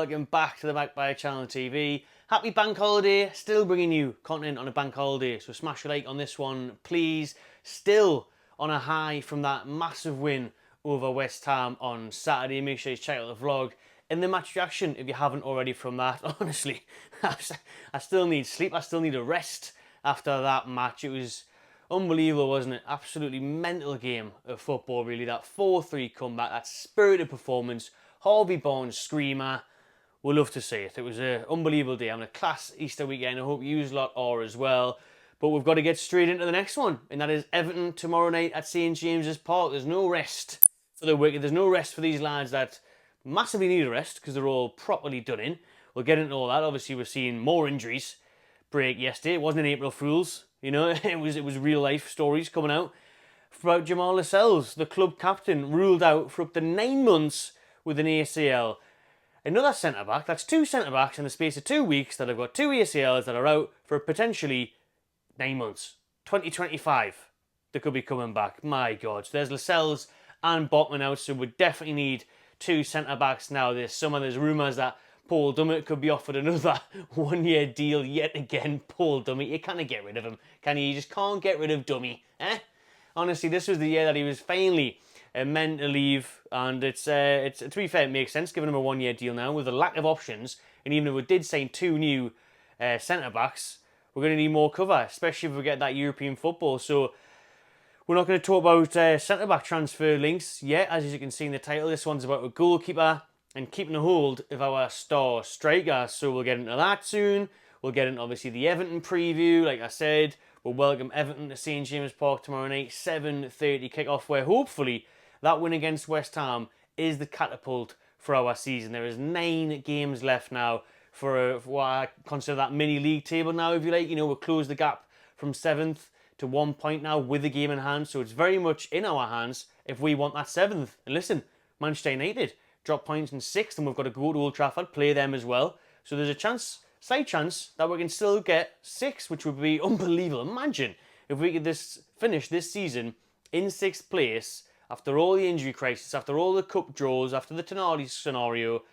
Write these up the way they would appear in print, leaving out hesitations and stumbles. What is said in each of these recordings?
welcome back to the Magpie Channel TV. Happy bank holiday, still bringing you content on a bank holiday, so smash a like on this one, please. Still on a high from that massive win over West Ham on Saturday. Make sure you check out the vlog and the match reaction if you haven't already from that. Honestly, I still need sleep, I still need a rest after that match. It was unbelievable, wasn't it? Absolutely mental game of football, really. That 4-3 comeback, that spirited performance, Harvey Barnes screamer. We'll love to see it. It was an unbelievable day. I'm a class Easter weekend. I hope you lot are as well. But we've got to get straight into the next one, and that is Everton tomorrow night at St James's Park. There's no rest for the wicked. There's no rest for these lads that massively need a rest because they're all properly done in. We'll get into all that. Obviously, we're seeing more injuries break yesterday. It wasn't an April Fool's, you know. It was real life stories coming out about Jamal Lascelles, the club captain, ruled out for up to 9 months with an ACL. Another centre-back, that's 2 centre-backs in the space of 2 weeks that have got 2 ACLs that are out for potentially 9 months. 2025, they could be coming back. My God. So there's Lascelles and Botman out, so we definitely need 2 centre-backs now. There's rumours that Paul Dummett could be offered another 1-year deal yet again. Paul Dummett, you can't get rid of him, can you? You just can't get rid of Dummy, eh? Honestly, this was the year that he was finally meant to leave, and it's to be fair, it makes sense giving him a 1-year deal now with the lack of options. And even if we did sign 2 new centre backs, we're going to need more cover, especially if we get that European football. So we're not going to talk about centre back transfer links yet. As you can see in the title, this one's about a goalkeeper and keeping a hold of our star striker. So we'll get into that soon. We'll get into obviously the Everton preview. Like I said, we'll welcome Everton to St James's Park tomorrow night, 7:30 kick-off, where hopefully that win against West Ham is the catapult for our season. There is 9 games left now for what I consider that mini league table now, if you like. You know, we'll close the gap from 7th to 1 point now with the game in hand. So it's very much in our hands if we want that 7th. And listen, Manchester United drop points in 6th, and we've got to go to Old Trafford, play them as well. So there's a chance, slight chance, that we can still get 6th, which would be unbelievable. Imagine if we could finish this season in 6th place after all the injury crisis, after all the cup draws, after the Tonali scenario.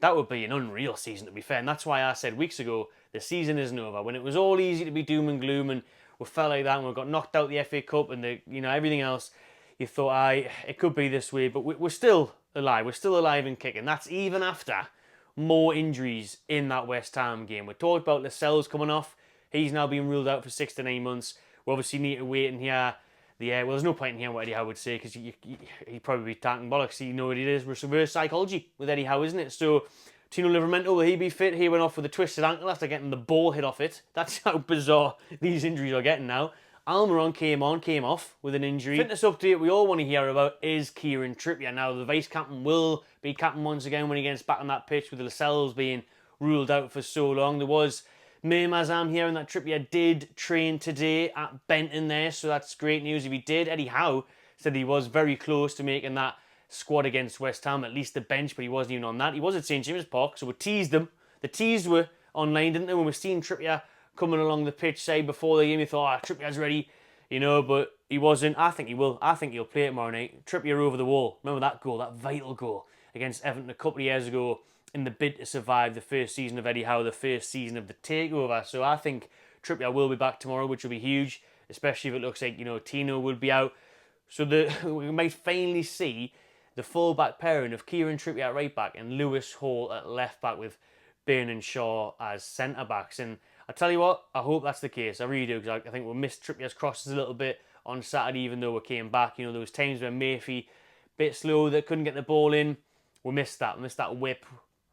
That would be an unreal season, to be fair. And that's why I said weeks ago, the season isn't over. When it was all easy to be doom and gloom and we felt like that and we got knocked out the FA Cup and everything else, you thought, it could be this way. But we're still alive. We're still alive and kicking. That's even after more injuries in that West Ham game. We talked about Lascelles coming off. He's now been ruled out for 6 to 9 months. We obviously need to wait and hear well, there's no point in hearing what Eddie Howe would say because he'd probably be talking bollocks. You know what it is. Reverse psychology with Eddie Howe, isn't it? So, Tino Livramento, will he be fit? He went off with a twisted ankle after getting the ball hit off it. That's how bizarre these injuries are getting now. Almiron came off with an injury. Fitness update we all want to hear about is Kieran Trippier. Now, the vice-captain will be captain once again when he gets back on that pitch with the Lascelles being ruled out for so long. There was Mazam here, and that Trippier did train today at Benton there, so that's great news if he did. Eddie Howe said he was very close to making that squad against West Ham, at least the bench, but he wasn't even on that. He was at St James's Park, so we teased them. The teased were online, didn't they? When we seen Trippier coming along the pitch, say, before the game, you thought, Trippier's ready, but he wasn't. I think he will. I think he'll play tomorrow night. Trippier over the wall. Remember that goal, that vital goal against Everton a couple of years ago in the bid to survive the first season of Eddie Howe, the first season of the takeover. So I think Trippier will be back tomorrow, which will be huge, especially if it looks like, Tino will be out. So we might finally see the full-back pairing of Kieran Trippier at right-back and Lewis Hall at left-back with Byrne and Shaw as centre-backs. And I tell you what, I hope that's the case. I really do, because I think we'll miss Trippier's crosses a little bit on Saturday, even though we came back. There was times when Murphy, a bit slow, that couldn't get the ball in. We missed that. We missed that whip.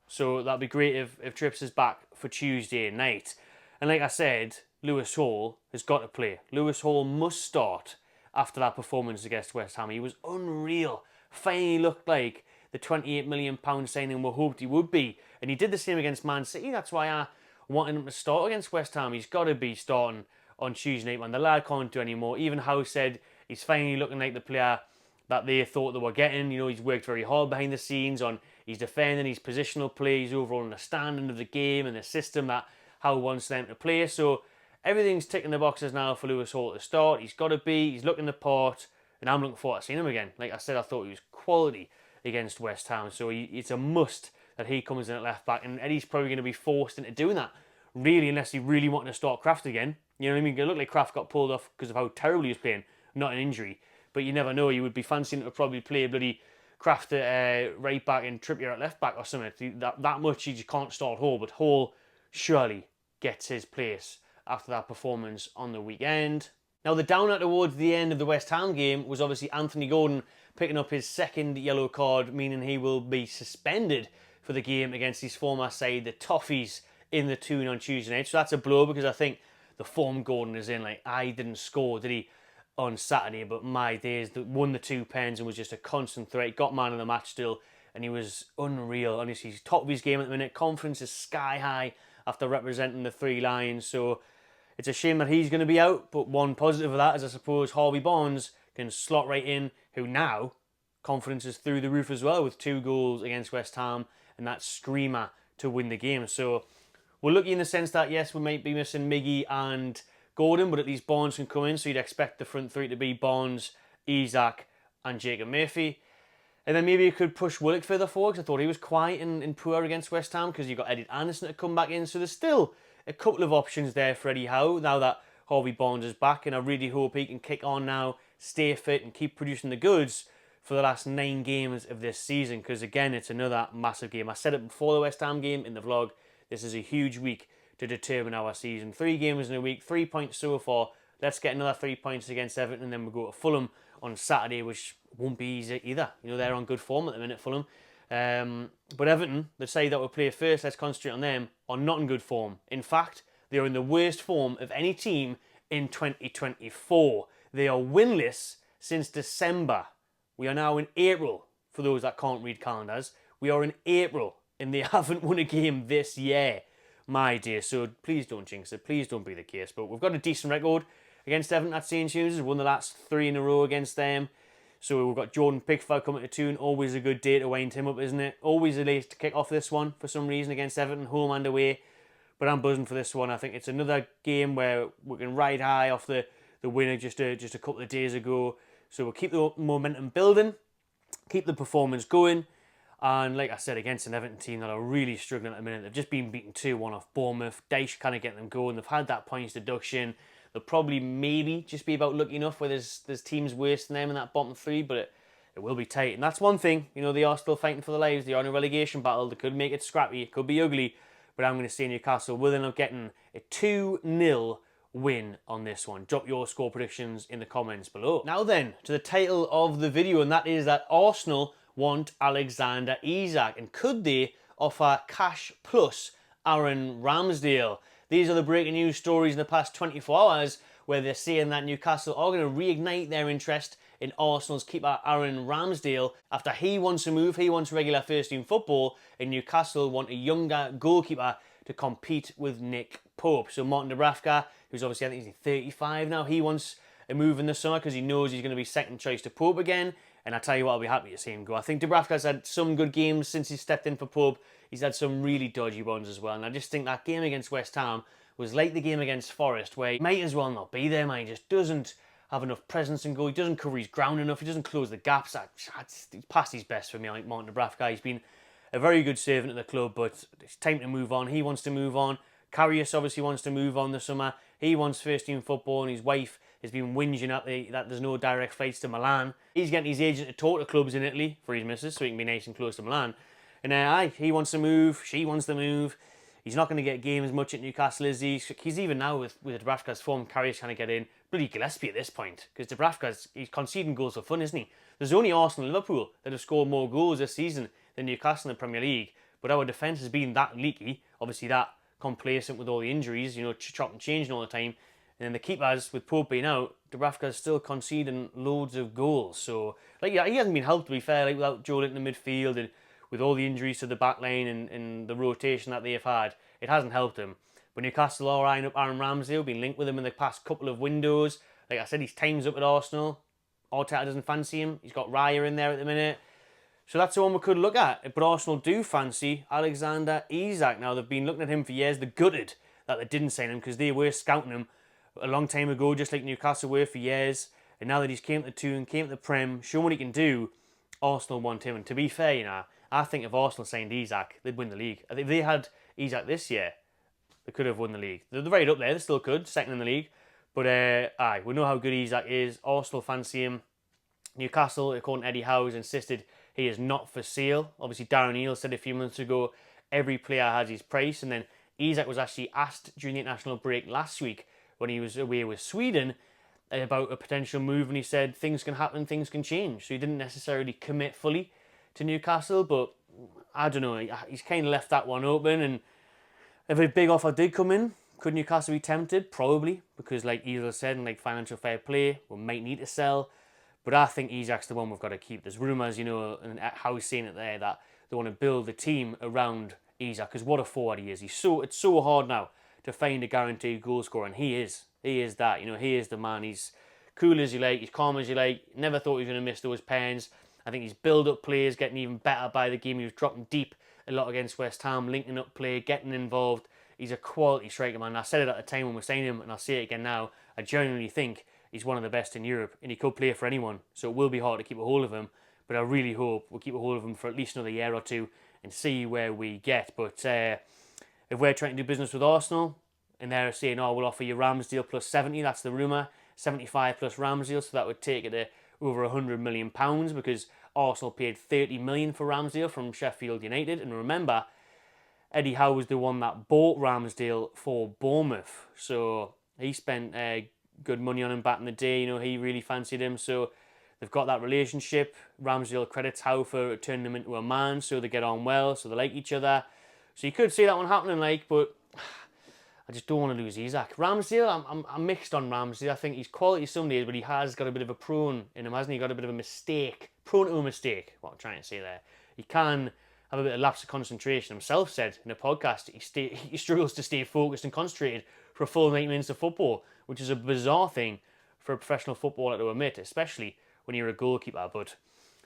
So that'd be great if Trips is back for Tuesday night. And like I said, Lewis Hall has got to play. Lewis Hall must start after that performance against West Ham. He was unreal. Finally looked like the £28 million signing we hoped he would be. And he did the same against Man City. That's why I wanted him to start against West Ham. He's got to be starting on Tuesday night, man. The lad can't do anymore. Even Howe said he's finally looking like the player that they thought they were getting. He's worked very hard behind the scenes on his defending, his positional play, his overall understanding of the game and the system that Howe wants them to play. So everything's ticking the boxes now for Lewis Hall to start. He's got to be. He's looking the part, and I'm looking forward to seeing him again. Like I said, I thought he was quality against West Ham, so it's a must that he comes in at left back, and Eddie's probably going to be forced into doing that, really, unless he really wanted to start Kraft again. You know what I mean? It looked like Kraft got pulled off because of how terribly he was playing, not an injury. But you never know. You would be fancying to probably play bloody Kraft at right back and Trippier at left back or something. That much you just can't start Hall, but Hall surely gets his place after that performance on the weekend. Now, the downer towards the end of the West Ham game was obviously Anthony Gordon picking up his second yellow card, meaning he will be suspended for the game against his former side, the Toffees, in the Toon on Tuesday night. So that's a blow, because I think the form Gordon is in, like, I didn't score, did he, on Saturday, but my days, won the 2 pens and was just a constant threat. Got man of the match still, and he was unreal. Honestly, he's top of his game at the minute. Confidence is sky high after representing the Three Lions, so it's a shame that he's going to be out, but one positive of that is I suppose Harvey Barnes can slot right in, who now, confidence is through the roof as well, with 2 goals against West Ham and that screamer to win the game. So we're lucky in the sense that, yes, we might be missing Miggy and Gordon, but at least Barnes can come in, so you'd expect the front three to be Barnes, Isak and Jacob Murphy. And then maybe you could push Willock further forward, because I thought he was quiet and poor against West Ham, because you've got Eddie Anderson to come back in, so there's still a couple of options there for Eddie Howe now that Harvey Barnes is back, and I really hope he can kick on now, stay fit and keep producing the goods for the last 9 games of this season, because again, it's another massive game. I said it before the West Ham game in the vlog, this is a huge week to determine our season. 3 games in a week, 3 points so far. Let's get another 3 points against Everton, and then we'll go to Fulham on Saturday, which won't be easy either. You know, they're on good form at the minute, Fulham. But Everton, the side that will play first, let's concentrate on them, are not in good form. In fact, they are in the worst form of any team in 2024. They are winless since December. We are now in April, for those that can't read calendars. We are in April, and they haven't won a game this year, my dear. So please don't jinx it. Please don't be the case. But we've got a decent record against Everton at St James's. We've won the last 3 in a row against them. So we've got Jordan Pickford coming to Toon. Always a good day to wind him up, isn't it? Always a late to kick off this one for some reason against Everton, home and away. But I'm buzzing for this one. I think it's another game where we can ride high off the winner just a couple of days ago. So we'll keep the momentum building, keep the performance going. And like I said, against an Everton team that are really struggling at the minute. They've just been beaten 2-1 off Bournemouth. Dyche kind of getting them going. They've had that points deduction. They'll probably maybe just be about lucky enough where there's teams worse than them in that bottom 3, but it will be tight. And that's one thing, you know, they are still fighting for their lives. They are in a relegation battle. They could make it scrappy. It could be ugly. But I'm going to say Newcastle will end up getting a 2-0 win on this one. Drop your score predictions in the comments below. Now then, to the title of the video, and that is that Arsenal want Alexander Isak. And could they offer cash plus Aaron Ramsdale? These are the breaking news stories in the past 24 hours where they're saying that Newcastle are going to reignite their interest in Arsenal's keeper Aaron Ramsdale after he wants to move. He wants regular first-team football, and Newcastle want a younger goalkeeper to compete with Nick Pope. So Martin Dubravka, who's obviously, I think he's 35 now, he wants a move in the summer because he knows he's going to be second choice to Pope again. And I tell you what, I'll be happy to see him go. I think Dubravka's had some good games since he stepped in for Pope. He's had some really dodgy ones as well. And I just think that game against West Ham was like the game against Forest, where he might as well not be there, man. He just doesn't have enough presence in goal. He doesn't cover his ground enough. He doesn't close the gaps. He's past his best for me, I think, Martin Dubravka. He's been a very good servant at the club, but it's time to move on. He wants to move on. Karius obviously wants to move on this summer. He wants first-team football, and his wife has been whinging at that there's no direct flights to Milan. He's getting his agent to talk to clubs in Italy for his missus so he can be nice and close to Milan. And he wants to move. She wants to move. He's not going to get games much at Newcastle, is he? He's even now with Dubravka's form, Karius trying to get in. Bloody Gillespie at this point, because he's conceding goals for fun, isn't he? There's only Arsenal and Liverpool that have scored more goals this season than Newcastle in the Premier League. But our defence has been that leaky, obviously that complacent with all the injuries, you know, chop and changing all the time. And then the keepers, with Pope being out, Dubravka's still conceding loads of goals. So, like, yeah, he hasn't been helped, to be fair, like without Joe Linton in the midfield and with all the injuries to the back line and the rotation that they've had. It hasn't helped him. But Newcastle are eyeing up Aaron Ramsdale, been linked with him in the past couple of windows. Like I said, his time's up at Arsenal. Arteta doesn't fancy him. He's got Raya in there at the minute. So that's the one we could look at. But Arsenal do fancy Alexander Isak. Now, they've been looking at him for years. They're gutted that they didn't sign him because they were scouting him a long time ago, just like Newcastle were for years. And now that he's came to the Toon, came to the Prem, shown what he can do, Arsenal want him. And to be fair, you know, I think if Arsenal signed Isak, they'd win the league. If they had Isak this year, they could have won the league. They're right up there. They still could, second in the league. But we know how good Isak is. Arsenal fancy him. Newcastle, according to Eddie Howe, has insisted he is not for sale. Obviously, Darren Neal said a few months ago every player has his price. And then Isak was actually asked during the international break last week when he was away with Sweden about a potential move, and he said things can happen, things can change. So he didn't necessarily commit fully to Newcastle, but I don't know. He's kind of left that one open, and if a big offer did come in, could Newcastle be tempted? Probably, because like Eel said, and like financial fair play, we might need to sell. But I think Isak's the one we've got to keep. There's rumours, you know, and how he's saying it there, that they want to build the team around Isak, because what a forward he is. It's so hard now to find a guaranteed goal scorer, and he is that. You know, he is the man. He's cool as you like, he's calm as you like. Never thought he was going to miss those pens. I think his build-up play is getting even better by the game. He was dropping deep a lot against West Ham, linking up play, getting involved. He's a quality striker, man. I said it at the time when we signed him, and I'll say it again now. I genuinely think he's one of the best in Europe, and he could play for anyone. So it will be hard to keep a hold of him, but I really hope we'll keep a hold of him for at least another year or two and see where we get. But if we're trying to do business with Arsenal, and they're saying, oh, we'll offer you Ramsdale plus 70, that's the rumour, 75 plus Ramsdale, so that would take it to over £100 million, because Arsenal paid 30 million for Ramsdale from Sheffield United. And remember, Eddie Howe was the one that bought Ramsdale for Bournemouth, so he spent good money on him back in the day. You know, he really fancied him, so they've got that relationship. Ramsdale credits Howe for turning him into a man, so they get on well, so they like each other. So you could see that one happening, like, but I just don't want to lose Isak. Ramsdale, I'm mixed on Ramsdale. I think he's quality some days, but he has got a bit of a prone in him, hasn't he? Got a bit of a mistake. Prone to a mistake, what I'm trying to say there. He can have a bit of lapse of concentration. Himself said in a podcast he struggles to stay focused and concentrated for a full 90 minutes of football, which is a bizarre thing for a professional footballer to admit, especially when you're a goalkeeper. But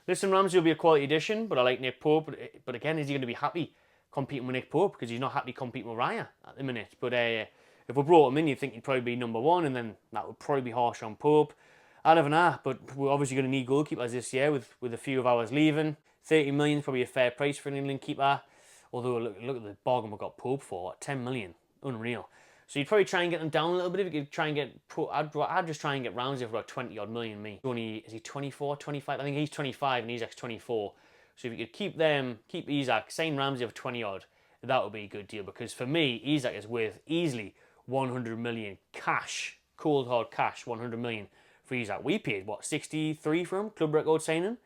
listen, Ramsdale will be a quality addition, but I like Nick Pope. But again, is he going to be happy competing with Nick Pope? Because he's not happy competing with Raya at the minute. But if we brought him in, you'd think he'd probably be number one, and then that would probably be harsh on Pope. I don't know, but we're obviously going to need goalkeepers this year with a few of ours leaving. 30 million is probably a fair price for an England keeper. Although, look at the bargain we got Pope for, what, 10 million? Unreal. So you'd probably try and get them down a little bit. If you could try and get, I'd just try and get Ramsdale for about 20 odd million. Is he 24, 25? I think he's 25 and Isak's 24. So if you could keep Isak, sign Ramsdale for 20 odd, that would be a good deal. Because for me, Isak is worth easily 100 million cash, cold hard cash, 100 million for Isak. We paid, what, 63 for him, club record signing?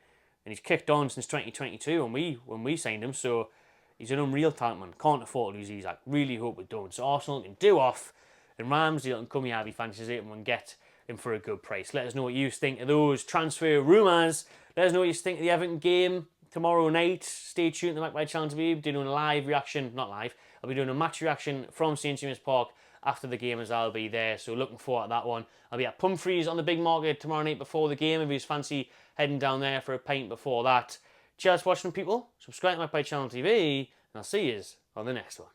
And he's kicked on since 2022 when we signed him. So he's an unreal talent, man. Can't afford to lose Isak. Really hope we don't. So Arsenal can do off, and Ramsdale can come here if he fancies it and get him for a good price. Let us know what you think of those transfer rumours. Let us know what you think of the Everton game tomorrow night. Stay tuned to the Magpie Channel TV. I'll be doing a live reaction, not live. I'll be doing a match reaction from St James's Park after the game, as I'll be there. So looking forward to that one. I'll be at Pumphrey's on the big market tomorrow night before the game. If you fancy heading down there for a pint before that. Cheers for watching, people. Subscribe to Magpie Channel TV, and I'll see you on the next one.